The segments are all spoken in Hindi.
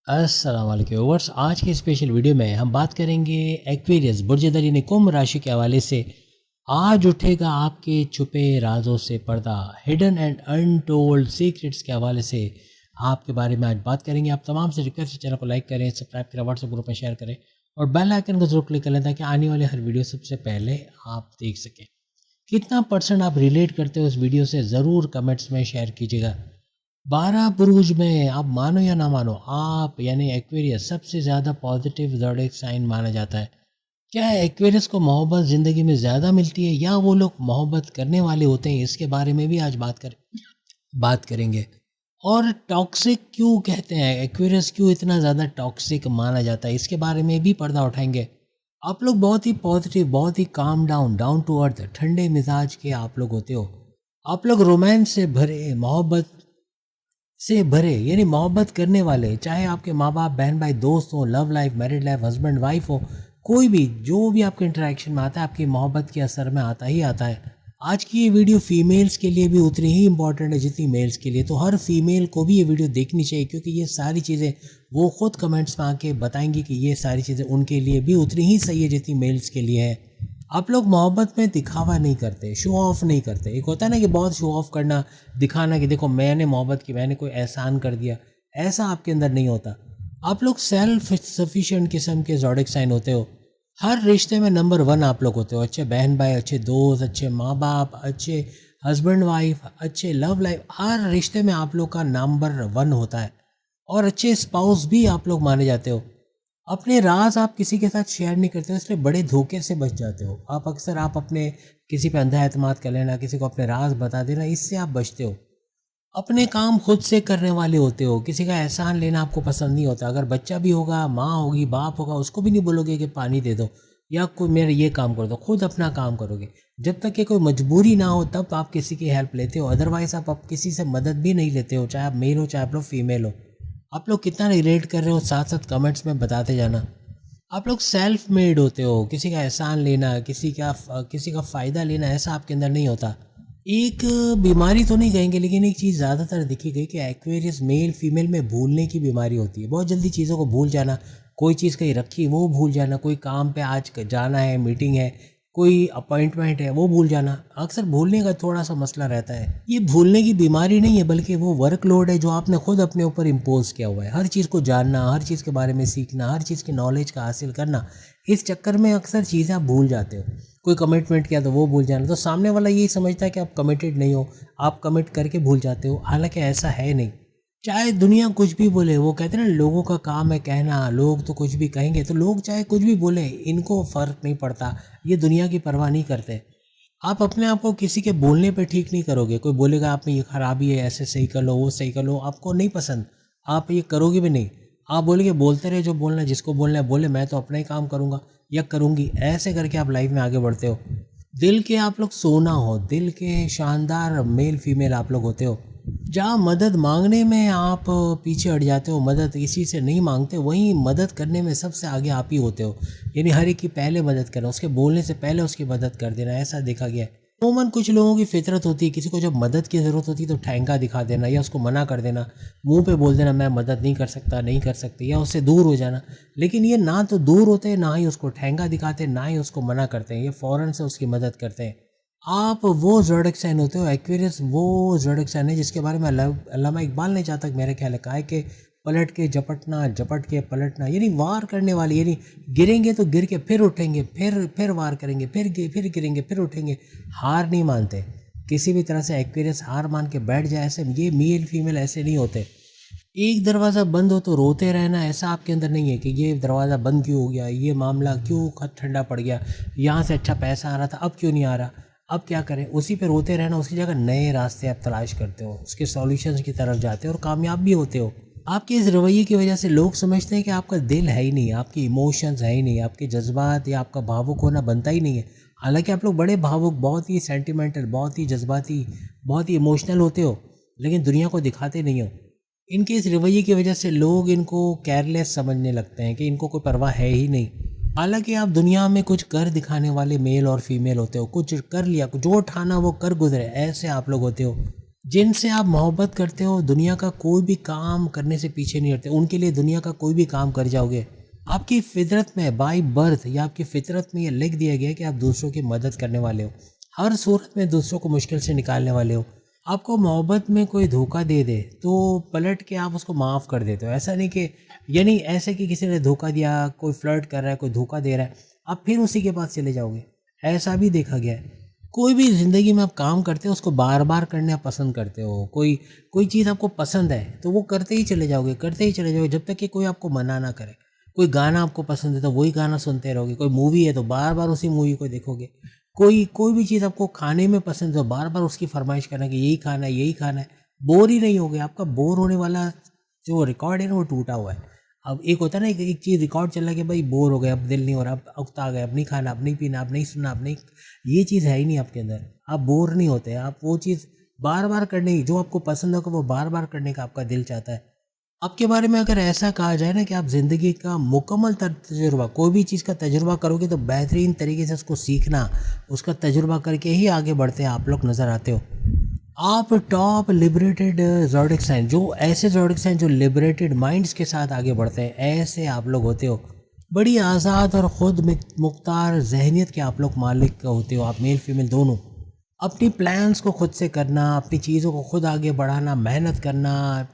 अस्सलाम वालेकुम व्यूअर्स। आज की स्पेशल वीडियो में हम बात करेंगे एक्वेरियस बुर्ज दरिनी कुंभ राशि के हवाले से। आज उठेगा आपके छुपे राजों से पर्दा, हिडन एंड अनटोल्ड सीक्रेट्स के हवाले से आपके बारे में आज बात करेंगे। आप तमाम से रिक्वेस्ट है चैनल को लाइक करें, सब्सक्राइब करें, व्हाट्सएप ग्रुप में शेयर करें और बेल आइकन को जरूर क्लिक कर लें ताकि आने वाले हर वीडियो सबसे पहले आप देख सकें। कितना परसेंट आप रिलेट करते हो इस वीडियो से ज़रूर कमेंट्स में शेयर कीजिएगा। 12 बुरुज में आप मानो या ना मानो, आप यानी एक्वेरियस सबसे ज़्यादा पॉजिटिव ज़ोडिएक साइन माना जाता है। क्या एक्वेरियस को मोहब्बत ज़िंदगी में ज़्यादा मिलती है या वो लोग मोहब्बत करने वाले होते हैं, इसके बारे में भी आज बात करेंगे। और टॉक्सिक क्यों कहते हैं, एक्वेरियस क्यों इतना ज़्यादा टॉक्सिक माना जाता है, इसके बारे में भी पर्दा उठाएंगे। आप लोग बहुत ही पॉजिटिव, बहुत ही काम डाउन टू अर्थ, ठंडे मिजाज के आप लोग होते हो। आप लोग रोमांस से भरे, मोहब्बत से भरे यानी मोहब्बत करने वाले, चाहे आपके माँ बाप, बहन भाई, दोस्त हो, love life, married life, husband wife हो, कोई भी जो भी आपके इंटरेक्शन में आता है आपकी मोहब्बत के असर में आता ही आता है। आज की ये वीडियो फीमेल्स के लिए भी उतनी ही इंपॉर्टेंट है जितनी मेल्स के लिए, तो हर फीमेल को भी ये वीडियो देखनी चाहिए क्योंकि ये सारी चीज़ें वो खुद कमेंट्स में आके बताएंगी कि ये सारी चीज़ें उनके लिए भी उतनी ही सही है जितनी मेल्स के लिए है। आप लोग मोहब्बत में दिखावा नहीं करते, शो ऑफ नहीं करते। एक होता है ना कि बहुत शो ऑफ करना, दिखाना कि देखो मैंने मोहब्बत की, मैंने कोई एहसान कर दिया, ऐसा आपके अंदर नहीं होता। आप लोग सेल्फ सफिशिएंट किस्म के ज़ोडिएक साइन होते हो। हर रिश्ते में नंबर 1 आप लोग होते हो। अच्छे बहन भाई, अच्छे दोस्त, अच्छे माँ बाप, अच्छे हस्बैंड वाइफ, अच्छे लव लाइफ, हर रिश्ते में आप लोग का नंबर 1 होता है। और अच्छे स्पाउस भी आप लोग माने जाते हो। अपने राज आप किसी के साथ शेयर नहीं करते हो, इसलिए बड़े धोखे से बच जाते हो। आप अपने किसी पे अंधा एतमाद कर लेना, किसी को अपने राज बता देना, इससे आप बचते हो। अपने काम खुद से करने वाले होते हो, किसी का एहसान लेना आपको पसंद नहीं होता। अगर बच्चा भी होगा, माँ होगी, बाप होगा, उसको भी नहीं बोलोगे कि पानी दे दो या कोई मेरा ये काम कर दो, खुद अपना काम करोगे। जब तक कि कोई मजबूरी ना हो तब आप किसी की हेल्प लेते हो, अदरवाइज आप किसी से मदद भी नहीं लेते हो, चाहे आप मेल हो चाहे आप लोग फीमेल हो। आप लोग कितना रिलेट कर रहे हो साथ साथ कमेंट्स में बताते जाना। आप लोग सेल्फ मेड होते हो, किसी का एहसान लेना, किसी का फ़ायदा लेना ऐसा आपके अंदर नहीं होता। एक बीमारी तो नहीं कहेंगे लेकिन एक चीज़ ज़्यादातर देखी गई कि एक्वेरियस मेल फीमेल में भूलने की बीमारी होती है। बहुत जल्दी चीज़ों को भूल जाना, कोई चीज़ कहीं रखी वो भूल जाना, कोई काम पे आज जाना है, मीटिंग है, कोई अपॉइंटमेंट है वो भूल जाना। अक्सर भूलने का थोड़ा सा मसला रहता है। ये भूलने की बीमारी नहीं है बल्कि वो वर्कलोड है जो आपने खुद अपने ऊपर इम्पोज किया हुआ है। हर चीज़ को जानना, हर चीज़ के बारे में सीखना, हर चीज़ की नॉलेज का हासिल करना, इस चक्कर में अक्सर चीज़ें आप भूल जाते हो। कोई कमिटमेंट किया तो वो भूल जाना, तो सामने वाला यही समझता है कि आप कमिटेड नहीं हो, आप कमिट करके भूल जाते हो, हालांकि ऐसा है नहीं। चाहे दुनिया कुछ भी बोले, वो कहते हैं ना लोगों का काम है कहना, लोग तो कुछ भी कहेंगे, तो लोग चाहे कुछ भी बोले इनको फ़र्क नहीं पड़ता, ये दुनिया की परवाह नहीं करते। आप अपने आप को किसी के बोलने पे ठीक नहीं करोगे। कोई बोलेगा आप में ये खराबी है, ऐसे सही कर लो, वो सही कर लो, आपको नहीं पसंद, आप ये करोगे भी नहीं। आप बोलेंगे बोलते रहे, जो बोलना है, जिसको बोलना है बोले, मैं तो अपना ही काम करूँगा या करूँगी, ऐसे करके आप लाइफ में आगे बढ़ते हो। दिल के आप लोग सोना हो, दिल के शानदार मेल फीमेल आप लोग होते हो। जहाँ मदद मांगने में आप पीछे हट जाते हो, मदद किसी से नहीं मांगते, वहीं मदद करने में सबसे आगे आप ही होते हो। यानी हर एक की पहले मदद करना, उसके बोलने से पहले उसकी मदद कर देना, ऐसा देखा गया है। अमूमन कुछ लोगों की फितरत होती है, किसी को जब मदद की ज़रूरत होती है तो ठेंगा दिखा देना या उसको मना कर देना, मुंह पे बोल देना मैं मदद नहीं कर सकता, नहीं कर सकती, या उससे दूर हो जाना। लेकिन ये ना तो दूर होते, ना ही उसको ठेंगा दिखाते, ना ही उसको मना करते हैं, ये फ़ौरन से उसकी मदद करते हैं। आप वो ज़ोडिएक साइन होते हो, एक्वेरियस वो ज़ोडिएक साइन है जिसके बारे में अल्लामा इकबाल ने जहाँ तक मेरे ख्याल है कहा है कि पलट के झपटना, झपट के पलटना, यानी वार करने वाले, यानी गिरेंगे तो गिर के फिर उठेंगे, फिर वार करेंगे, फिर गिरेंगे, फिर उठेंगे, हार नहीं मानते किसी भी तरह से। एक्वेरियस हार मान के बैठ जाए, ऐसे ये मेल फीमेल ऐसे नहीं होते। एक दरवाज़ा बंद हो तो रोते रहना, ऐसा आपके अंदर नहीं है कि ये दरवाज़ा बंद क्यों हो गया, ये मामला क्यों ठंडा पड़ गया, यहाँ से अच्छा पैसा आ रहा था अब क्यों नहीं आ रहा, अब क्या करें, उसी पे रोते रहना। उसकी जगह नए रास्ते आप तलाश करते हो, उसके सॉल्यूशंस की तरफ जाते हो और कामयाब भी होते हो। आपके इस रवैये की वजह से लोग समझते हैं कि आपका दिल है ही नहीं, आपके इमोशंस है ही नहीं, आपके जज्बात या आपका भावुक होना बनता ही नहीं है। हालांकि आप लोग बड़े भावुक, बहुत ही सेंटिमेंटल, बहुत ही जज्बाती, बहुत ही इमोशनल होते हो, लेकिन दुनिया को दिखाते नहीं हो। इनके इस रवैये की वजह से लोग इनको केयरलेस समझने लगते हैं कि इनको कोई परवाह है ही नहीं। हालांकि आप दुनिया में कुछ कर दिखाने वाले मेल और फीमेल होते हो, कुछ कर लिया, जो ठाना वो कर गुजरे, ऐसे आप लोग होते हो। जिनसे आप मोहब्बत करते हो, दुनिया का कोई भी काम करने से पीछे नहीं हटते, उनके लिए दुनिया का कोई भी काम कर जाओगे। आपकी फितरत में बाय बर्थ या आपकी फितरत में ये लिख दिया गया है कि आप दूसरों की मदद करने वाले हो, हर सूरत में दूसरों को मुश्किल से निकालने वाले हो। आपको मोहब्बत में कोई धोखा दे दे तो पलट के आप उसको माफ़ कर देते हो। ऐसा नहीं कि, यानी ऐसे कि किसी ने धोखा दिया, कोई फ्लर्ट कर रहा है, कोई धोखा दे रहा है, आप फिर उसी के पास चले जाओगे, ऐसा भी देखा गया है। कोई भी ज़िंदगी में आप काम करते हो उसको बार बार करने आप पसंद करते हो। कोई कोई चीज़ आपको पसंद है तो वो करते ही चले जाओगे, करते ही चले जाओगे, जब तक कि कोई आपको मना ना करे। कोई गाना आपको पसंद है तो वही गाना सुनते रहोगे, कोई मूवी है तो बार बार उसी मूवी को देखोगे। कोई भी चीज़ आपको खाने में पसंद है तो बार बार उसकी फरमाइश करना कि यही खाना है, यही खाना है। बोर ही नहीं होगे। आपका बोर होने वाला जो रिकॉर्ड है ना वो टूटा हुआ है। अब एक होता है ना, एक चीज़ रिकॉर्ड चल रहा है कि भाई बोर हो गए, अब दिल नहीं हो रहा, अब उकता गए, अब नहीं खाना, अब नहीं पीना, अब नहीं सुनना, अब नहीं, ये चीज़ है ही नहीं आपके अंदर। आप बोर नहीं होते, आप वो चीज़ बार बार करने की, जो आपको पसंद होगा वो बार बार करने का आपका दिल चाहता है। आपके बारे में अगर ऐसा कहा जाए ना कि आप ज़िंदगी का मुकम्मल तजुर्बा, कोई भी चीज़ का तजुर्बा करोगे तो बेहतरीन तरीके से उसको सीखना, उसका तजुर्बा करके ही आगे बढ़ते हैं आप लोग नज़र आते हो। आप टॉप लिबरेटेड ज़ोडिक साइन, जो ऐसे ज़ोडिक साइन जो लिबरेटेड माइंड्स के साथ आगे बढ़ते हैं, ऐसे आप लोग होते हो। बड़ी आज़ाद और ख़ुद मुख्तार जहनीत के आप लोग मालिक होते हो। आप मेल फीमेल दोनों। अपनी प्लान्स को खुद से करना, अपनी चीज़ों को खुद आगे बढ़ाना, मेहनत करना,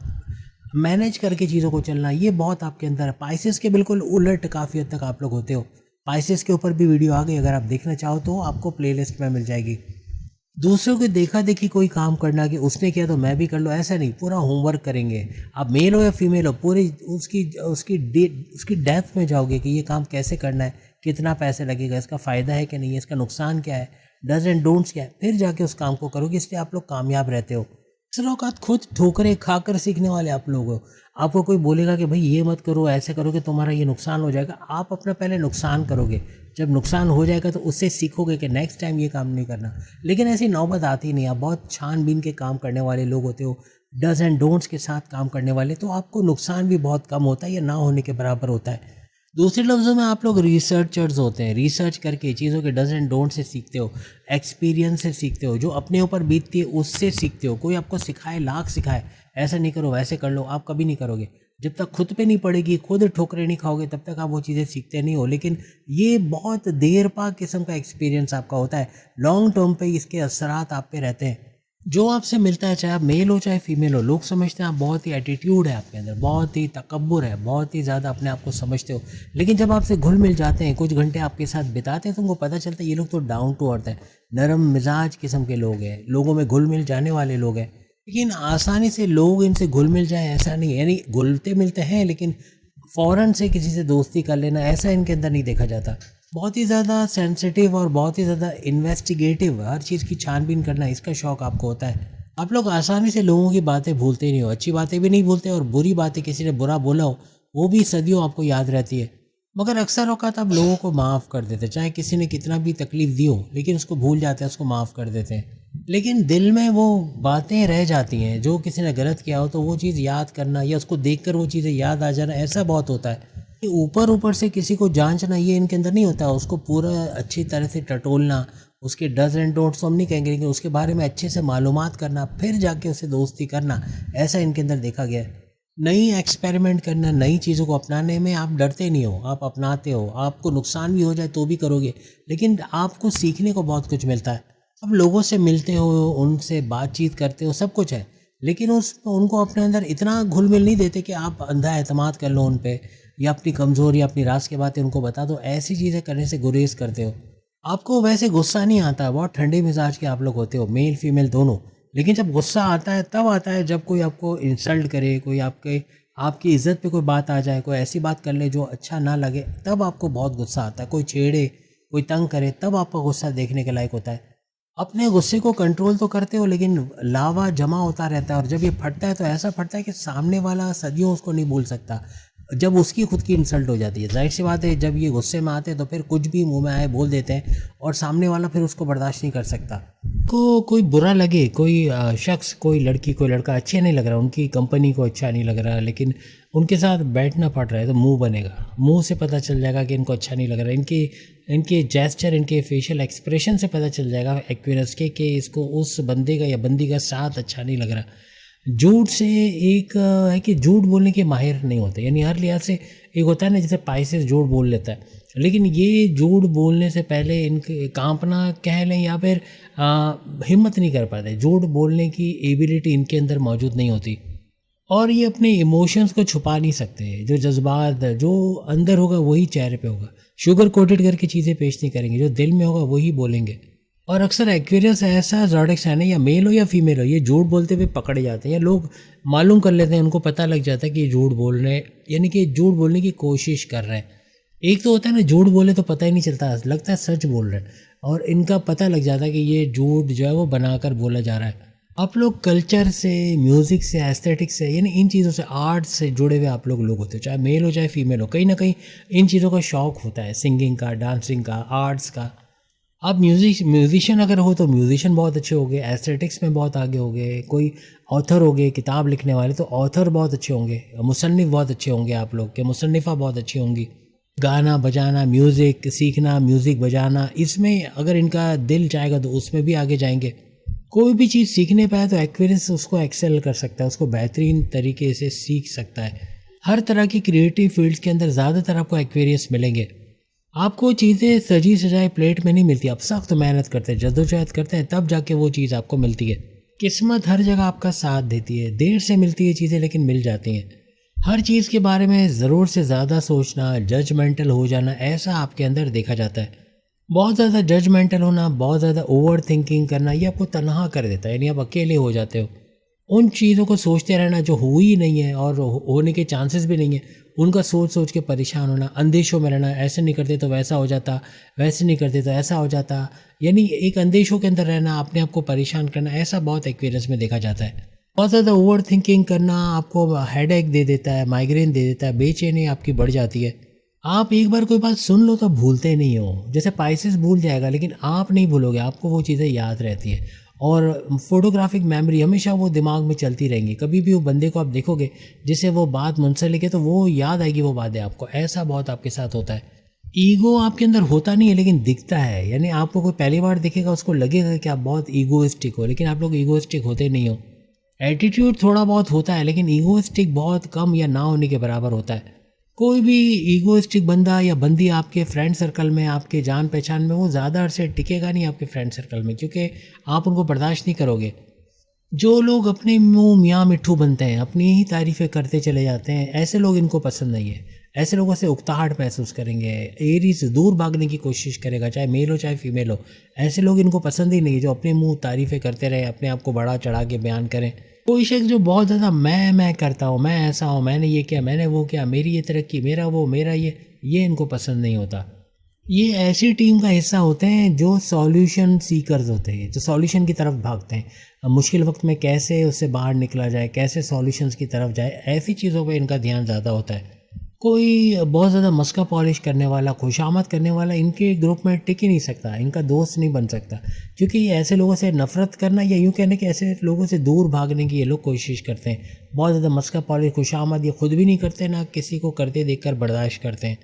मैनेज करके चीज़ों को चलना, ये बहुत आपके अंदर है। पाइसेस के बिल्कुल उलट काफ़ी हद तक आप लोग होते हो। पाइसेस के ऊपर भी वीडियो आ गई, अगर आप देखना चाहो तो आपको प्लेलिस्ट में मिल जाएगी। दूसरों की देखा देखी कोई काम करना कि उसने किया तो मैं भी कर लो, ऐसा नहीं। पूरा होमवर्क करेंगे। आप मेल हो या फीमेल हो, पूरी उसकी डेप्थ में जाओगे कि ये काम कैसे करना है, कितना पैसे लगेगा, इसका फ़ायदा है कि नहीं है, इसका नुकसान क्या है, डज एंड डोंट्स क्या है, फिर जाके उस काम को करोगे। इसलिए आप लोग कामयाब रहते हो। अक्सर औकात खुद ठोकरें खाकर सीखने वाले आप लोग हो। आपको कोई बोलेगा कि भाई ये मत करो, ऐसे करोगे तुम्हारा ये नुकसान हो जाएगा, आप अपना पहले नुकसान करोगे। जब नुकसान हो जाएगा तो उससे सीखोगे कि नेक्स्ट टाइम ये काम नहीं करना। लेकिन ऐसी नौबत आती नहीं। आप बहुत छानबीन के काम करने वाले लोग होते हो, डज एंड डोंट्स के साथ काम करने वाले, तो आपको नुकसान भी बहुत कम होता है या ना होने के बराबर होता है। दूसरे लफ्ज़ों में आप लोग रिसर्चर्स होते हैं। रिसर्च करके चीज़ों के डज एंड डोंट से सीखते हो, एक्सपीरियंस से सीखते हो, जो अपने ऊपर बीतती है उससे सीखते हो। कोई आपको सिखाए, लाख सिखाए, ऐसा नहीं करो, वैसे कर लो, आप कभी नहीं करोगे। जब तक खुद पे नहीं पड़ेगी, खुद ठोकरें नहीं खाओगे, तब तक आप वो चीज़ें सीखते नहीं हो। लेकिन ये बहुत देर पा किस्म का एक्सपीरियंस आपका होता है। लॉन्ग टर्म पे इसके असरात आप पे रहते हैं। जो आपसे मिलता है, चाहे आप मेल हो चाहे फीमेल हो, लोग समझते हैं आप बहुत ही एटीट्यूड है आपके अंदर, बहुत ही तकब्बुर है, बहुत ही ज़्यादा अपने आप को समझते हो। लेकिन जब आपसे घुल मिल जाते हैं, कुछ घंटे आपके साथ बिताते हैं, तो उनको पता चलता है ये लोग तो डाउन टू अर्थ है, नरम मिजाज किस्म के लोग हैं, लोगों में घुल मिल जाने वाले लोग हैं। लेकिन आसानी से लोग इनसे घुल मिल जाए ऐसा नहीं, यानी घुलते मिलते हैं लेकिन फ़ौरन से किसी से दोस्ती कर लेना, ऐसा इनके अंदर नहीं देखा जाता। बहुत ही ज़्यादा सेंसिटिव और बहुत ही ज़्यादा इन्वेस्टिगेटिव, हर चीज़ की छानबीन करना, इसका शौक़ आपको होता है। आप लोग आसानी से लोगों की बातें भूलते नहीं हो, अच्छी बातें भी नहीं भूलते, और बुरी बातें, किसी ने बुरा बोला हो वो भी सदियों आपको याद रहती है। मगर अक्सर औक़ात आप लोगों को माफ़ कर देते, चाहे किसी ने कितना भी तकलीफ़ दी हो, लेकिन उसको भूल जाते हैं, उसको माफ़ कर देते हैं। लेकिन दिल में वो बातें रह जाती हैं। जो किसी ने गलत किया हो तो वो चीज़ याद करना या उसको देखकर वो चीज़ें याद आ जाना, ऐसा बहुत होता है। ऊपर ऊपर से किसी को जांचना ये इनके अंदर नहीं होता। उसको पूरा अच्छी तरह से टटोलना, उसके डज एंड डोंट्स तो हम नहीं कहेंगे, लेकिन उसके बारे में अच्छे से मालूमात करना, फिर जाके उससे दोस्ती करना, ऐसा इनके अंदर देखा गया है। नई एक्सपेरिमेंट करना, नई चीज़ों को अपनाने में आप डरते नहीं हो, आप अपनाते हो। आपको नुकसान भी हो जाए तो भी करोगे, लेकिन आपको सीखने को बहुत कुछ मिलता है। अब लोगों से मिलते हो, उनसे बातचीत करते हो, सब कुछ है, लेकिन उनको अपने अंदर इतना घुल मिल नहीं देते कि आप अंधा एतमाद कर लो उन पे, या अपनी कमज़ोरी या अपनी राज की बातें उनको बता दो। ऐसी चीज़ें करने से गुरेज करते हो। आपको वैसे गुस्सा नहीं आता, बहुत ठंडे मिजाज के आप लोग होते हो, मेल फीमेल दोनों। लेकिन जब गुस्सा आता है तब आता है जब कोई आपको इंसल्ट करे, कोई आपकी इज़्ज़त पे कोई बात आ जाए, कोई ऐसी बात कर ले जो अच्छा ना लगे, तब आपको बहुत गुस्सा आता है। कोई छेड़े, कोई तंग करे, तब आपका गुस्सा देखने के लायक होता है। अपने गुस्से को कंट्रोल तो करते हो, लेकिन लावा जमा होता रहता है, और जब ये फटता है तो ऐसा फटता है कि सामने वाला सदियों उसको नहीं भूल सकता। जब उसकी खुद की इंसल्ट हो जाती है, जाहिर सी बात है, जब ये गुस्से में आते हैं तो फिर कुछ भी मुंह में आए बोल देते हैं, और सामने वाला फिर उसको बर्दाश्त नहीं कर सकता। कोई बुरा लगे, कोई शख्स, कोई लड़की, कोई लड़का अच्छे नहीं लग रहा, उनकी कंपनी को अच्छा नहीं लग रहा, लेकिन उनके साथ बैठना पड़ रहा है, तो मुंह बनेगा, मुंह से पता चल जाएगा कि इनको अच्छा नहीं लग रहा, इनकी इनके जेस्चर, इनके फेशियल एक्सप्रेशन से पता चल जाएगा एक्वेरियस के कि इसको उस बंदे का या बंदी का साथ अच्छा नहीं लग रहा। झूठ से एक है कि झूठ बोलने के माहिर नहीं होते, यानी हर लिहाज से एक होता है ना, जैसे पाइसेस झूठ बोल लेता है, लेकिन ये झूठ बोलने से पहले इनके कांपना कह लें या फिर हिम्मत नहीं कर पाते, झूठ बोलने की एबिलिटी इनके अंदर मौजूद नहीं होती। और ये अपने इमोशंस को छुपा नहीं सकते, जो जज्बात जो अंदर होगा वही चेहरे पे होगा, शुगर कोटेड करके चीज़ें पेश नहीं करेंगे, जो दिल में होगा वही बोलेंगे। और अक्सर एक्वेरियस ऐसा ज़ोडिएक साइन है, या मेल हो या फीमेल हो, ये झूठ बोलते हुए पकड़े जाते हैं या लोग मालूम कर लेते हैं, उनको पता लग जाता है कि ये झूठ बोल रहे हैं, यानी कि झूठ बोलने की कोशिश कर रहे हैं। एक तो होता है ना, झूठ बोले तो पता ही नहीं चलता, लगता है सच बोल रहे हैं, और इनका पता लग जाता है कि ये झूठ जो है वो बनाकर बोला जा रहा है। आप लोग कल्चर से, म्यूज़िक से, एस्थेटिक्स से, यानी इन चीज़ों से, आर्ट से जुड़े हुए आप लोग होते हो, चाहे मेल हो चाहे फीमेल हो, कहीं ना कहीं इन चीज़ों का शौक़ होता है, सिंगिंग का, डांसिंग का, आर्ट्स का। आप म्यूजिशियन अगर हो तो म्यूजिशियन बहुत अच्छे हो गए, एस्थेटिक्स में बहुत आगे हो गए, कोई ऑथर हो गए, किताब लिखने वाले तो ऑथर बहुत अच्छे होंगे, मुसन्निफ़ बहुत अच्छे होंगे आप लोग के, मुसन्निफ़ा बहुत अच्छी होंगी। गाना बजाना, म्यूज़िक सीखना, म्यूज़िक बजाना, इसमें अगर इनका दिल चाहेगा तो उसमें भी आगे जाएंगे। कोई भी चीज़ सीखने पाए तो एक्वेरियस उसको एक्सेल कर सकता है, उसको बेहतरीन तरीके से सीख सकता है। हर तरह की क्रिएटिव फील्ड्स के अंदर ज़्यादातर आपको एक्वेरियस मिलेंगे। आपको चीज़ें सजी सजाए प्लेट में नहीं मिलती, आप सख्त मेहनत करते हैं, जद्दोजहद करते हैं, तब जाके वो चीज़ आपको मिलती है। किस्मत हर जगह आपका साथ देती है, देर से मिलती है चीज़ें लेकिन मिल जाती हैं। हर चीज़ के बारे में ज़रूर से ज़्यादा सोचना, जजमेंटल हो जाना, ऐसा आपके अंदर देखा जाता है। बहुत ज़्यादा जजमेंटल होना, बहुत ज़्यादा ओवर थिंकिंग करना, ये आपको तनहा कर देता है, यानी आप अकेले हो जाते हो। उन चीज़ों को सोचते रहना जो हुई नहीं है और होने के चांसेस भी नहीं है, उनका सोच सोच के परेशान होना, अंदेशों में रहना, ऐसे नहीं करते तो वैसा हो जाता, वैसे नहीं करते तो ऐसा हो जाता, यानी एक अंदेशों के अंदर रहना, अपने आप को परेशान करना, ऐसा बहुत एक्वेरियस में देखा जाता है। बहुत ज़्यादा ओवर थिंकिंग करना आपको हेडेक दे देता है, माइग्रेन दे देता है, बेचैनी आपकी बढ़ जाती है। आप एक बार कोई बात सुन लो तो भूलते नहीं हो, जैसे पाइसेस भूल जाएगा लेकिन आप नहीं भूलोगे, आपको वो चीज़ें याद रहती है। और फोटोग्राफिक मेमोरी हमेशा वो दिमाग में चलती रहेंगी, कभी भी वो बंदे को आप देखोगे जिसे वो बात मुंसलिक है तो वो याद आएगी वो बातें आपको, ऐसा बहुत आपके साथ होता है। ईगो आपके अंदर होता नहीं है लेकिन दिखता है, यानी आपको कोई पहली बार देखेगा उसको लगेगा कि आप बहुत ईगोइस्टिक हो, लेकिन आप लोग ईगोइस्टिक होते नहीं हो। एटीट्यूड थोड़ा बहुत होता है लेकिन ईगोइस्टिक बहुत कम या ना होने के बराबर होता है। कोई भी ईगोइस्टिक बंदा या बंदी आपके फ्रेंड सर्कल में, आपके जान पहचान में, वो ज़्यादा अरसे टिकेगा नहीं आपके फ्रेंड सर्कल में, क्योंकि आप उनको बर्दाश्त नहीं करोगे। जो लोग अपने मुंह मियाँ मिट्ठू बनते हैं, अपनी ही तारीफ़ें करते चले जाते हैं, ऐसे लोग इनको पसंद नहीं है। ऐसे लोगों से उकताहट महसूस करेंगे, एरी से दूर भागने की कोशिश करेगा, चाहे मेल हो चाहे फीमेल हो। ऐसे लोग इनको पसंद ही नहीं है जो अपने मुंह तारीफ़ें करते रहे, अपने आप को बढ़ा चढ़ा के बयान करें। कोई शख्स जो बहुत ज़्यादा मैं करता हूँ, मैं ऐसा हूँ, मैंने ये किया, मैंने वो किया, मेरी ये तरक्की, मेरा वो, मेरा ये इनको पसंद नहीं होता। ये ऐसी टीम का हिस्सा होते हैं जो सॉल्यूशन सीकर्स होते हैं, जो सॉल्यूशन की तरफ भागते हैं। मुश्किल वक्त में कैसे उससे बाहर निकला जाए, कैसे सॉल्यूशंस की तरफ जाए, ऐसी चीज़ों पे इनका ध्यान ज़्यादा होता है। कोई बहुत ज़्यादा मस्का पॉलिश करने वाला, खुशामद करने वाला इनके ग्रुप में टिक ही नहीं सकता, इनका दोस्त नहीं बन सकता, क्योंकि ऐसे लोगों से नफ़रत करना या यूँ कहने कि ऐसे लोगों से दूर भागने की ये लोग कोशिश करते हैं। बहुत ज़्यादा मस्का पॉलिश, खुशामद ये खुद भी नहीं करते, ना किसी को करते देखकर बर्दाश्त करते हैं।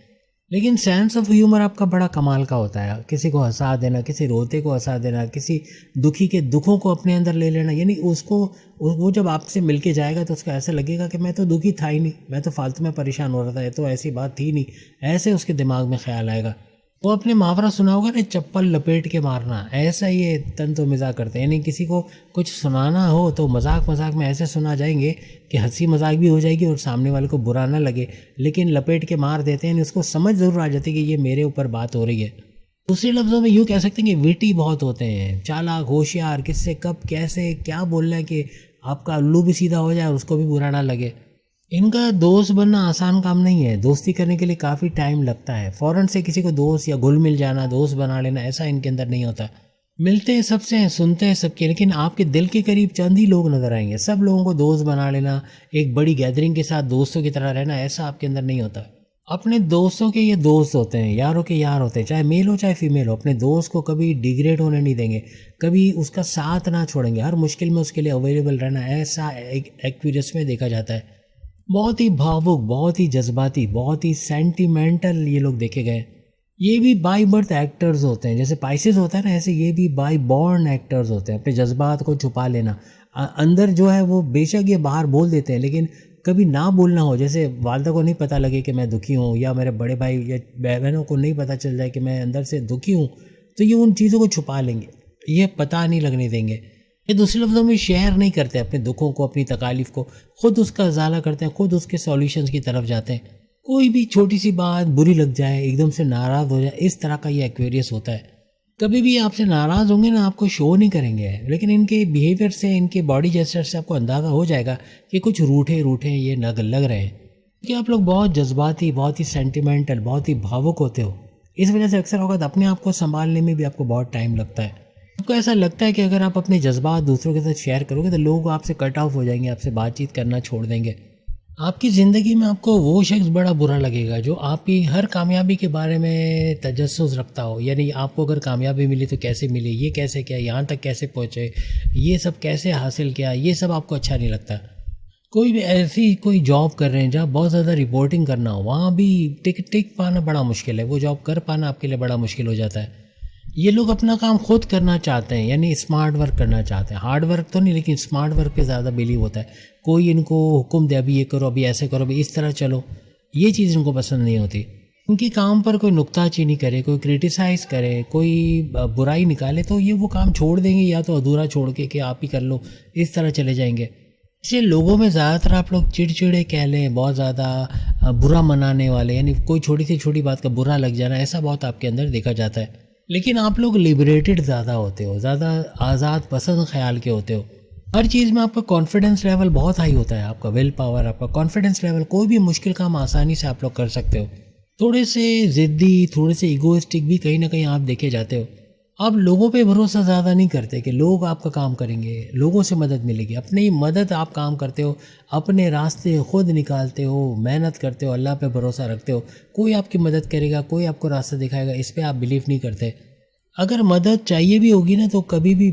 लेकिन सेंस ऑफ ह्यूमर आपका बड़ा कमाल का होता है, किसी को हंसा देना, किसी रोते को हंसा देना, किसी दुखी के दुखों को अपने अंदर ले लेना, यानी उसको वो जब आपसे मिलके जाएगा तो उसको ऐसा लगेगा कि मैं तो दुखी था ही नहीं, मैं तो फालतू में परेशान हो रहा था, ये तो ऐसी बात थी नहीं, ऐसे उसके दिमाग में ख्याल आएगा। वो अपने मुहावरा सुना होगा ना, चप्पल लपेट के मारना, ऐसा ये तंतु मजाक करते हैं, यानी किसी को कुछ सुनाना हो तो मजाक मजाक में ऐसे सुना जाएंगे कि हंसी मजाक भी हो जाएगी और सामने वाले को बुरा ना लगे, लेकिन लपेट के मार देते हैं, यानी उसको समझ ज़रूर आ जाती है कि ये मेरे ऊपर बात हो रही है। दूसरे लफ्ज़ों में यूँ कह सकते हैं कि विटी बहुत होते हैं, चालाक, होशियार, किससे कब कैसे क्या बोलना है कि आपका उल्लू भी सीधा हो जाए और उसको भी बुरा ना लगे। इनका दोस्त बनना आसान काम नहीं है, दोस्ती करने के लिए काफ़ी टाइम लगता है। फ़ौरन से किसी को दोस्त या घुल मिल जाना, दोस्त बना लेना, ऐसा इनके अंदर नहीं होता। मिलते हैं सबसे हैं, सुनते हैं सबके, लेकिन आपके दिल के करीब चंद ही लोग नज़र आएंगे। सब लोगों को दोस्त बना लेना, एक बड़ी गैदरिंग के साथ दोस्तों की तरह रहना, ऐसा आपके अंदर नहीं होता। अपने दोस्तों के ये दोस्त होते हैं, यारों के यार होते हैं, चाहे मेल हो चाहे फीमेल हो। अपने दोस्त को कभी डिग्रेड होने नहीं देंगे, कभी उसका साथ ना छोड़ेंगे, हर मुश्किल में उसके लिए अवेलेबल रहना, ऐसा एक एक्वेरियस में देखा जाता है। बहुत ही भावुक, बहुत ही जज्बाती, बहुत ही सेंटिमेंटल ये लोग देखे गए। ये भी बाय बर्थ एक्टर्स होते हैं, जैसे पाइसेस होता है ना, ऐसे ये भी बाय बॉर्न एक्टर्स होते हैं। अपने जज्बात को छुपा लेना, अंदर जो है वो बेशक ये बाहर बोल देते हैं, लेकिन कभी ना बोलना हो, जैसे वालदा को नहीं पता लगे कि मैं दुखी हूँ, या मेरे बड़े भाई या बहनों को नहीं पता चल जाए कि मैं अंदर से दुखी हूँ, तो ये उन चीज़ों को छुपा लेंगे, ये पता नहीं लगने देंगे। ये दूसरे लफ्ज़ों में शेयर नहीं करते अपने दुखों को, अपनी तकालीफ को, खुद उसका अजाला करते हैं, खुद उसके सॉल्यूशंस की तरफ जाते हैं। कोई भी छोटी सी बात बुरी लग जाए, एकदम से नाराज़ हो जाए, इस तरह का ये एक्वेरियस होता है। कभी भी आपसे नाराज़ होंगे ना, आपको शो नहीं करेंगे, लेकिन इनके बिहेवियर से, इनके बॉडी जेस्चर से आपको अंदाज़ा हो जाएगा कि कुछ रूठे रूठे ये लग रहे हैं, कि आप लोग बहुत जज्बाती, बहुत ही सेंटिमेंटल, बहुत ही भावुक होते हो। इस वजह से अक्सर होगा अपने आप को संभालने में भी आपको बहुत टाइम लगता है। आपको ऐसा लगता है कि अगर आप अपने जज्बात दूसरों के साथ शेयर करोगे तो लोग आपसे कट ऑफ हो जाएंगे, आपसे बातचीत करना छोड़ देंगे। आपकी ज़िंदगी में आपको वो शख्स बड़ा बुरा लगेगा जो आपकी हर कामयाबी के बारे में तजस्सुस रखता हो। यानी आपको अगर कामयाबी मिली तो कैसे मिली, ये कैसे किया, यहाँ तक कैसे पहुँचे, ये सब कैसे हासिल किया, ये सब आपको अच्छा नहीं लगता। कोई भी ऐसी कोई जॉब कर रहे हैं जहाँ बहुत ज़्यादा रिपोर्टिंग करना हो, वहाँ भी टिक पाना बड़ा मुश्किल है, वो जॉब कर पाना आपके लिए बड़ा मुश्किल हो जाता है। ये लोग अपना काम खुद करना चाहते हैं, यानी स्मार्ट वर्क करना चाहते हैं, हार्ड वर्क तो नहीं, लेकिन स्मार्ट वर्क पे ज़्यादा बिलीव होता है। कोई इनको हुक्म दे, अभी ये करो, अभी ऐसे करो, अभी इस तरह चलो, ये चीज़ इनको पसंद नहीं होती। इनके काम पर कोई नुक्ताचीनी करे, कोई क्रिटिसाइज़ करे, कोई बुराई निकाले, तो ये वो काम छोड़ देंगे, या तो अधूरा छोड़ के कि आप ही कर लो, इस तरह चले जाएंगे। इसलिए लोगों में ज़्यादातर आप लोग चिड़चिड़े कह लें, बहुत ज़्यादा बुरा मनाने वाले, यानी कोई छोटी से छोटी बात का बुरा लग जाना, ऐसा बहुत आपके अंदर देखा जाता है। लेकिन आप लोग लिबरेटेड ज़्यादा होते हो, ज़्यादा आज़ाद पसंद ख्याल के होते हो। हर चीज़ में आपका कॉन्फिडेंस लेवल बहुत हाई होता है, आपका विल पावर, आपका कॉन्फिडेंस लेवल, कोई भी मुश्किल काम आसानी से आप लोग कर सकते हो। थोड़े से ज़िद्दी, थोड़े से इगोइस्टिक भी कहीं ना कहीं आप देखे जाते हो। आप लोगों पे भरोसा ज़्यादा नहीं करते कि लोग आपका काम करेंगे, लोगों से मदद मिलेगी। अपनी मदद आप काम करते हो, अपने रास्ते खुद निकालते हो, मेहनत करते हो, अल्लाह पे भरोसा रखते हो। कोई आपकी मदद करेगा, कोई आपको रास्ता दिखाएगा, इस पर आप बिलीव नहीं करते। अगर मदद चाहिए भी होगी ना, तो कभी भी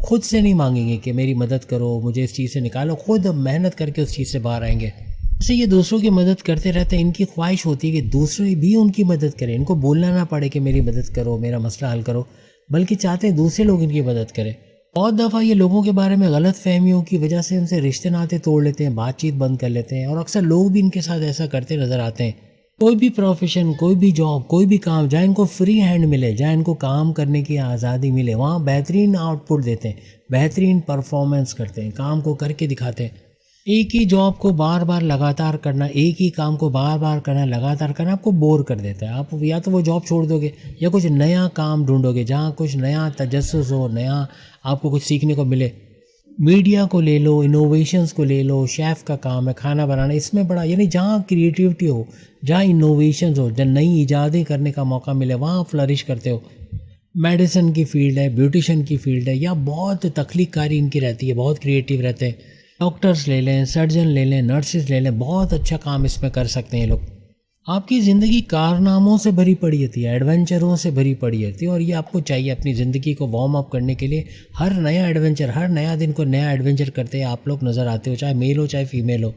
खुद से नहीं मांगेंगे कि मेरी मदद करो, मुझे इस चीज़ से निकालो, खुद मेहनत करके उस चीज़ से बाहर आएंगे। जैसे ये दूसरों की मदद करते रहते हैं, इनकी ख्वाहिश होती है कि दूसरे भी उनकी मदद करें, इनको बोलना ना पड़े कि मेरी मदद करो, मेरा मसला हल करो, बल्कि चाहते हैं दूसरे लोग इनकी मदद करें। बहुत दफ़ा ये लोगों के बारे में गलत फहमियों की वजह से उनसे रिश्ते नाते तोड़ लेते हैं, बातचीत बंद कर लेते हैं, और अक्सर लोग भी इनके साथ ऐसा करते नज़र आते हैं। कोई भी प्रोफेशन, कोई भी जॉब, कोई भी काम, जहाँ इनको फ्री हैंड मिले, जहाँ इनको काम करने की आज़ादी मिले, वहाँ बेहतरीन आउटपुट देते हैं, बेहतरीन परफॉर्मेंस करते हैं, काम को करके दिखाते हैं। एक ही जॉब को बार बार लगातार करना, एक ही काम को बार बार करना, लगातार करना आपको बोर कर देता है। आप या तो वो जॉब छोड़ दोगे या कुछ नया काम ढूंढोगे जहाँ कुछ नया तजस्सुस हो, नया आपको कुछ सीखने को मिले। मीडिया को ले लो, इनोवेशंस को ले लो, शेफ़ का काम है खाना बनाना, इसमें बड़ा, यानी जहाँ क्रिएटिविटी हो, जहाँ इनोवेशंस हो, जहाँ नई इजादें करने का मौका मिले, वहाँ आप फ्लरिश करते हो। मेडिसिन की फील्ड है, ब्यूटिशन की फील्ड है, या बहुत तख्लीकारी इनकी रहती है, बहुत क्रिएटिव रहते हैं। डॉक्टर्स ले लें, सर्जन ले लें, नर्सेज ले लें, बहुत अच्छा काम इसमें कर सकते हैं लोग। आपकी ज़िंदगी कारनामों से भरी पड़ी होती है, एडवेंचरों से भरी पड़ी होती है, और ये आपको चाहिए अपनी ज़िंदगी को वार्म अप करने के लिए। हर नया एडवेंचर, हर नया दिन को नया एडवेंचर करते हैं आप लोग नज़र आते हो, चाहे मेल हो चाहे फीमेल हो।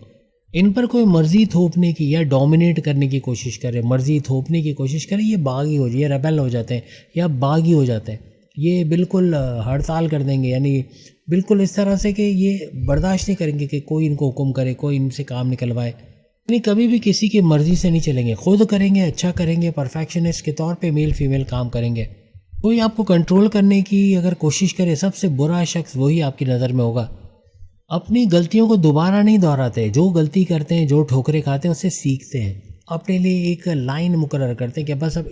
इन पर कोई मर्ज़ी थोपने की या डोमिनेट करने की कोशिश करे, मर्ज़ी थोपने की कोशिश करे, ये बागी हो जाए, ये रेबेल हो जाते हैं या बागी हो जाते हैं। ये बिल्कुल हड़ताल कर देंगे, यानी बिल्कुल इस तरह से कि ये बर्दाश्त नहीं करेंगे कि कोई इनको हुक्म करे, कोई इनसे काम निकलवाए। यानी कभी भी किसी की मर्ज़ी से नहीं चलेंगे, खुद करेंगे, अच्छा करेंगे, परफेक्शनिस्ट के तौर पे मेल फीमेल काम करेंगे। कोई आपको कंट्रोल करने की अगर कोशिश करे, सबसे बुरा शख्स वही आपकी नज़र में होगा। अपनी गलतियों को दोबारा नहीं दोहराते, जो गलती करते हैं, जो ठोकरें खाते हैं, उससे सीखते हैं। अपने लिए एक लाइन मुकर्रर करते हैं कि बस अब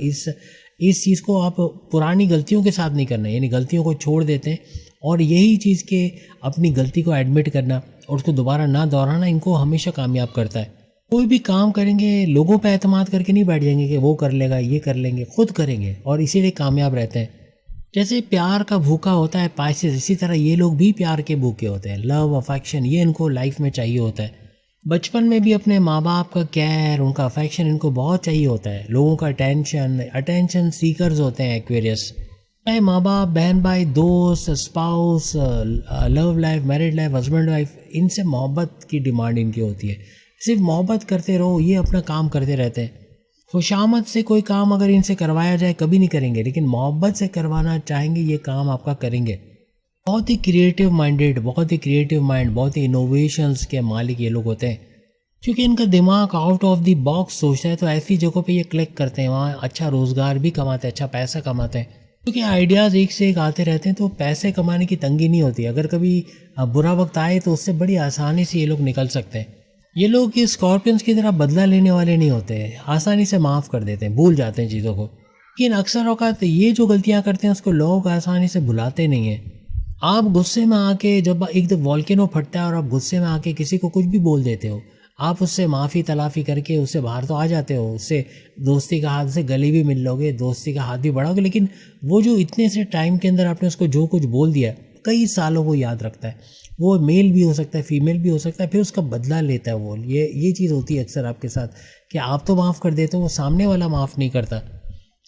इस चीज़ को आप पुरानी गलतियों के साथ नहीं करना, यानी गलतियों को छोड़ देते हैं, और यही चीज़ के अपनी गलती को एडमिट करना और उसको दोबारा ना दोहराना इनको हमेशा कामयाब करता है। कोई भी काम करेंगे, लोगों पर एतमाद करके नहीं बैठ जाएंगे कि वो कर लेगा, ये कर लेंगे, खुद करेंगे, और इसीलिए कामयाब रहते हैं। जैसे प्यार का भूखा होता है पाइसेस, इसी तरह ये लोग भी प्यार के भूखे होते हैं। लव, अफेक्शन, ये इनको लाइफ में चाहिए होता है। बचपन में भी अपने माँ बाप का केयर, उनका अफेक्शन इनको बहुत चाहिए होता है। लोगों का अटेंशन सीकर्स होते हैं एक्वेरियस। चाहे माँ बाप, बहन भाई, दोस्त, spouse, love life, married life, husband wife, इनसे मोहब्बत की डिमांड इनकी होती है। सिर्फ मोहब्बत करते रहो, ये अपना काम करते रहते हैं। खुशामद से कोई काम अगर इनसे करवाया जाए कभी नहीं करेंगे, लेकिन मोहब्बत से करवाना चाहेंगे ये काम आपका करेंगे। बहुत ही क्रिएटिव माइंडेड, बहुत ही क्रिएटिव माइंड, बहुत ही इनोवेशंस के मालिक ये लोग होते हैं। क्योंकि इनका दिमाग आउट ऑफ द बॉक्स सोचता है, तो ऐसी जगहों पे ये क्लिक करते हैं, वहाँ अच्छा रोज़गार भी कमाते हैं, अच्छा पैसा कमाते हैं। क्योंकि आइडियाज़ एक से एक आते रहते हैं, तो पैसे कमाने की तंगी नहीं होती। अगर कभी बुरा वक्त आए तो उससे बड़ी आसानी से ये लोग निकल सकते हैं। ये लोग ये स्कॉर्पियंस की तरह बदला लेने वाले नहीं होते हैं, आसानी से माफ़ कर देते हैं, भूल जाते हैं चीज़ों को। लेकिन अक्सर औकात ये जो गलतियाँ करते हैं उसको लोग आसानी से भुलाते नहीं हैं। आप गुस्से में आके, जब एक वॉल्केनो फटता है और आप गुस्से में आके किसी को कुछ भी बोल देते हो, आप उससे माफ़ी तलाफ़ी करके उससे बाहर तो आ जाते हो, उससे दोस्ती का हाथ से गले भी मिल लोगे, दोस्ती का हाथ भी बढ़ाओगे, लेकिन वो जो इतने से टाइम के अंदर आपने उसको जो कुछ बोल दिया कई सालों वो याद रखता है। वो मेल भी हो सकता है, फीमेल भी हो सकता है, फिर उसका बदला लेता है वो। ये चीज़ होती है अक्सर आपके साथ कि आप तो माफ़ कर देते हो, वो सामने वाला माफ़ नहीं करता।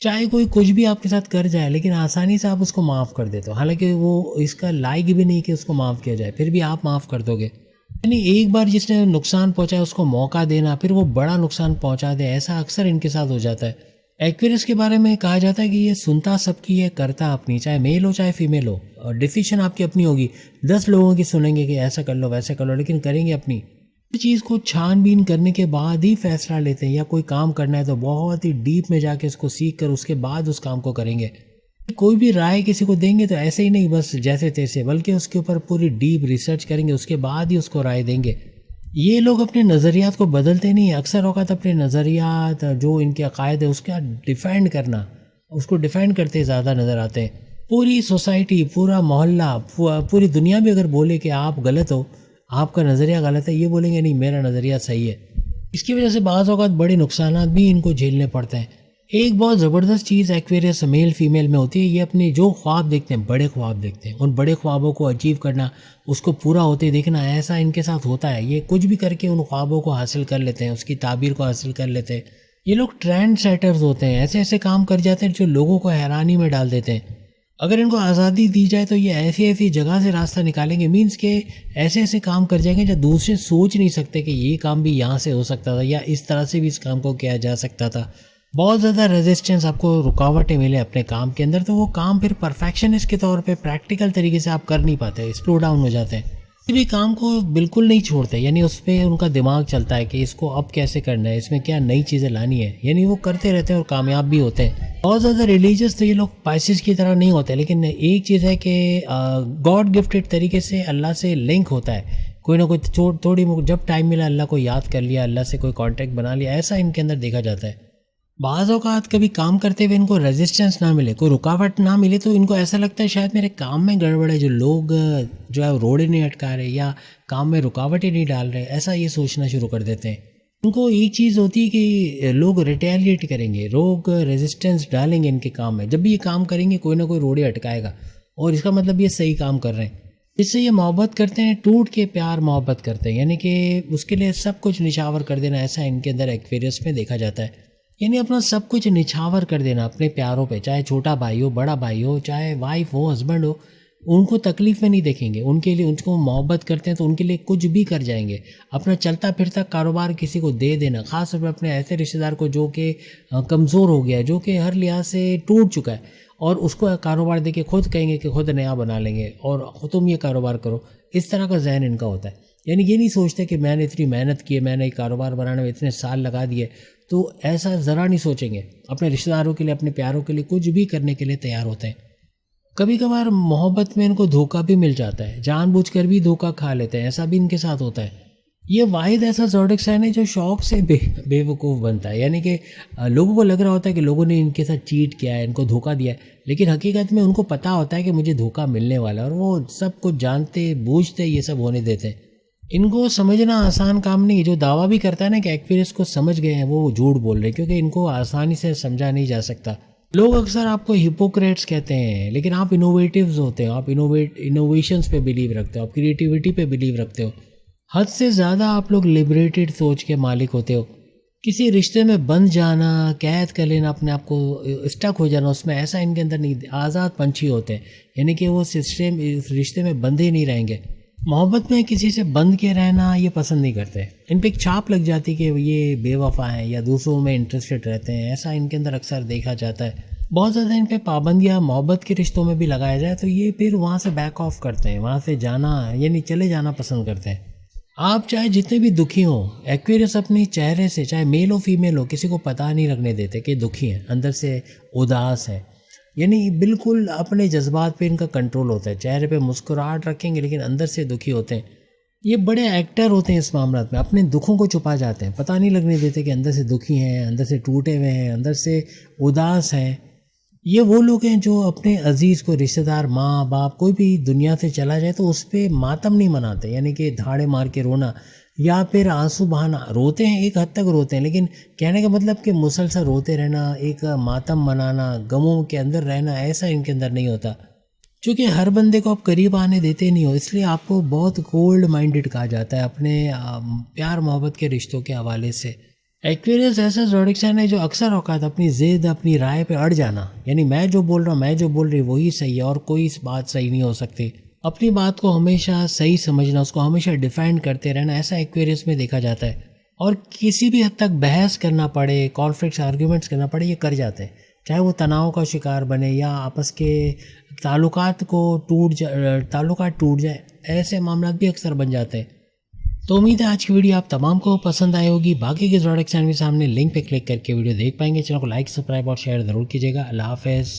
चाहे कोई कुछ भी आपके साथ कर जाए, लेकिन आसानी से आप उसको माफ़ कर देते हो, हालांकि वो इसका लायक भी नहीं कि उसको माफ़ किया जाए, फिर भी आप माफ़ कर दोगे। यानी एक बार जिसने नुकसान पहुंचाया उसको मौका देना, फिर वो बड़ा नुकसान पहुंचा दे, ऐसा अक्सर इनके साथ हो जाता है। एक्वेरियस के बारे में कहा जाता है कि ये सुनता सबकी है, करता अपनी, चाहे मेल हो चाहे फीमेल हो, और डिसीजन आपकी अपनी होगी। 10 लोगों की सुनेंगे कि ऐसा कर लो वैसा कर लो, लेकिन करेंगे अपनी। इस चीज़ को छानबीन करने के बाद ही फैसला लेते हैं। या कोई काम करना है तो बहुत ही डीप में जाके उसको सीख कर उसके बाद उस काम को करेंगे। कोई भी राय किसी को देंगे तो ऐसे ही नहीं बस जैसे तैसे, बल्कि उसके ऊपर पूरी डीप रिसर्च करेंगे, उसके बाद ही उसको राय देंगे। ये लोग अपने नज़रियात को बदलते नहीं, अक्सर औकात अपने नज़रियात जो इनके अकायद है उसका डिफेंड करना, उसको डिफेंड करते ज़्यादा नज़र आते हैं। पूरी सोसाइटी, पूरा मोहल्ला, पूरी दुनिया भी अगर बोले कि आप गलत हो, आपका नज़रिया गलत है, ये बोलेंगे नहीं मेरा नज़रिया सही है। इसकी वजह से बाज़ औक़ात बड़े नुकसानात भी इनको झेलने पड़ते हैं। एक बहुत ज़बरदस्त चीज़ एक्वेरियस मेल फीमेल में होती है, ये अपने जो ख्वाब देखते हैं, बड़े ख्वाब देखते हैं, उन बड़े ख्वाबों को अचीव करना, उसको पूरा होते देखना, ऐसा इनके साथ होता है। ये कुछ भी करके उन ख्वाबों को हासिल कर लेते हैं, उसकी ताबीर को हासिल कर लेते हैं। ये लोग ट्रेंड सेटर्स होते हैं, ऐसे ऐसे काम कर जाते हैं जो लोगों को हैरानी में डाल देते हैं। अगर इनको आज़ादी दी जाए तो ये ऐसी ऐसी जगह से रास्ता निकालेंगे, मीन्स के ऐसे ऐसे काम कर जाएंगे जो दूसरे सोच नहीं सकते कि ये काम भी यहाँ से हो सकता था, या इस तरह से भी इस काम को किया जा सकता था। बहुत ज़्यादा रेजिस्टेंस, आपको रुकावटें मिले अपने काम के अंदर, तो वो काम फिर परफेक्शनिस्ट के तौर पे प्रैक्टिकल तरीके से आप कर नहीं पाते, स्लो डाउन हो जाते हैं। किसी भी काम को बिल्कुल नहीं छोड़ते, यानी उस पर उनका दिमाग चलता है कि इसको अब कैसे करना है, इसमें क्या नई चीज़ें लानी है, यानी वो करते रहते हैं और कामयाब भी होते हैं। बहुत ज़्यादा रिलीजियस तो ये लोग पाइसेस की तरह नहीं होते, लेकिन एक चीज़ है कि गॉड गिफ्टेड तरीके से अल्लाह से लिंक होता है। कोई ना कोई थोड़ी जब टाइम मिला अल्लाह को याद कर लिया, अल्लाह से कोई कॉन्टैक्ट बना लिया, ऐसा इनके अंदर देखा जाता है। बाज़ औक़ात कभी काम करते हुए इनको रेजिस्टेंस ना मिले, कोई रुकावट ना मिले, तो इनको ऐसा लगता है शायद मेरे काम में गड़बड़ है, जो लोग जो है रोड़े नहीं अटका रहे या काम में रुकावटें नहीं डाल रहे, ऐसा ये सोचना शुरू कर देते हैं। उनको एक चीज़ होती है कि लोग रिटेलिएट करेंगे, लोग रेजिस्टेंस डालेंगे इनके काम में। जब भी ये काम करेंगे कोई ना कोई रोड़े अटकाएगा, और इसका मतलब ये सही काम कर रहे हैं। इससे ये मोहब्बत करते हैं, टूट के प्यार मोहब्बत करते हैं, यानी कि उसके लिए सब कुछ निछावर कर देना, ऐसा इनके अंदर एक्वेरियस में देखा जाता है। यानी अपना सब कुछ निछावर कर देना अपने प्यारों पे, चाहे छोटा भाई हो, बड़ा भाई हो, चाहे वाइफ हो, हस्बैंड हो, उनको तकलीफ में नहीं देखेंगे, उनके लिए, उनको मोहब्बत करते हैं तो उनके लिए कुछ भी कर जाएंगे। अपना चलता फिरता कारोबार किसी को दे देना, ख़ास तौर पर अपने ऐसे रिश्तेदार को जो कि कमज़ोर हो गया है, जो कि हर लिहाज से टूट चुका है, और उसको कारोबार दे के खुद कहेंगे कि खुद नया बना लेंगे और तुम ये कारोबार करो। इस तरह का जहन इनका होता है। यानी ये नहीं सोचते कि मैंने इतनी मेहनत की है, मैंने एक कारोबार बनाने में इतने साल लगा दिए, तो ऐसा ज़रा नहीं सोचेंगे। अपने रिश्तेदारों के लिए, अपने प्यारों के लिए कुछ भी करने के लिए तैयार होते हैं। कभी कभार मोहब्बत में इनको धोखा भी मिल जाता है, जानबूझकर भी धोखा खा लेते हैं, ऐसा भी इनके साथ होता है। ये वाहिद ऐसा ज़ोडिक साइन है जो शौक से बेवकूफ़ बनता है, यानी कि लोगों को लग रहा होता है कि लोगों ने इनके साथ चीट किया है, इनको धोखा दिया है, लेकिन हकीकत में उनको पता होता है कि मुझे धोखा मिलने वाला है, और वो सब कुछ जानते बूझते ये सब होने देते हैं। इनको समझना आसान काम नहीं। जो दावा भी करता है ना कि एक्वेरियस को समझ गए हैं, वो झूठ बोल रहे हैं, क्योंकि इनको आसानी से समझा नहीं जा सकता। लोग अक्सर आपको हिपोक्रेट्स कहते हैं, लेकिन आप इनोवेटिव्स होते हो, आप इनोवेशंस पे बिलीव रखते हो, आप क्रिएटिविटी पे बिलीव रखते हो। हद से ज़्यादा आप लोग लिबरेटेड सोच के मालिक होते हो। किसी रिश्ते में बंध जाना, कैद कर लेना अपने आप को, स्टक हो जाना उसमें, ऐसा इनके अंदर नहीं। आज़ाद पंछी होते हैं, यानी कि वो सिस्टम इस रिश्ते में बंधे नहीं रहेंगे। मोहब्बत में किसी से बंध के रहना ये पसंद नहीं करते। इन पे एक छाप लग जाती है कि ये बेवफा हैं या दूसरों में इंटरेस्टेड रहते हैं, ऐसा इनके अंदर अक्सर देखा जाता है। बहुत ज़्यादा इन पे पाबंदियाँ मोहब्बत के रिश्तों में भी लगाया जाए तो ये फिर वहाँ से बैक ऑफ करते हैं, वहाँ से जाना यानी चले जाना पसंद करते हैं। आप चाहे जितने भी दुखी हों, एक्वेरियस अपनी चेहरे से, चाहे मेल हो फीमेल हो, किसी को पता नहीं लगने देते कि दुखी हैं, अंदर से उदास है। यानी बिल्कुल अपने जज्बात पे इनका कंट्रोल होता है। चेहरे पे मुस्कुराहट रखेंगे लेकिन अंदर से दुखी होते हैं। ये बड़े एक्टर होते हैं इस मामले में, अपने दुखों को छुपा जाते हैं, पता नहीं लगने देते कि अंदर से दुखी हैं, अंदर से टूटे हुए हैं, अंदर से उदास हैं। ये वो लोग हैं जो अपने अजीज़ को, रिश्तेदार, माँ बाप, कोई भी दुनिया से चला जाए तो उस पर मातम नहीं मनाते, यानी कि धाड़े मार के रोना या फिर आंसू बहाना। रोते हैं, एक हद तक रोते हैं, लेकिन कहने का मतलब कि मुसलसल रोते रहना, एक मातम मनाना, गमों के अंदर रहना, ऐसा इनके अंदर नहीं होता। क्योंकि हर बंदे को आप करीब आने देते नहीं हो, इसलिए आपको बहुत कोल्ड माइंडेड कहा जाता है अपने प्यार मोहब्बत के रिश्तों के हवाले से। एक्वेरियस ऐसा ज़ोडिक साइन है जो अक्सर औकात अपनी ज़िद, अपनी राय पे अड़ जाना, यानी मैं जो बोल रहा हूँ, मैं जो बोल रही वही सही है और कोई इस बात सही नहीं हो सकती। अपनी बात को हमेशा सही समझना, उसको हमेशा डिफेंड करते रहना, ऐसा एक्वेरियस में देखा जाता है। और किसी भी हद तक बहस करना पड़े, कॉन्फ्लिक्ट्स, आर्ग्यूमेंट्स करना पड़े, ये कर जाते हैं, चाहे वो तनाव का शिकार बने या आपस के ताल्लुकात टूट जाए, ऐसे मामला भी अक्सर बन जाते हैं। तो उम्मीद है आज की वीडियो आप तमाम को पसंद आई होगी। बाकी के ज़ोडिक साइन के सामने लिंक पे क्लिक करके वीडियो देख पाएंगे। चैनल को लाइक, सब्सक्राइब और शेयर ज़रूर कीजिएगा। अल्लाह हाफ़िज़।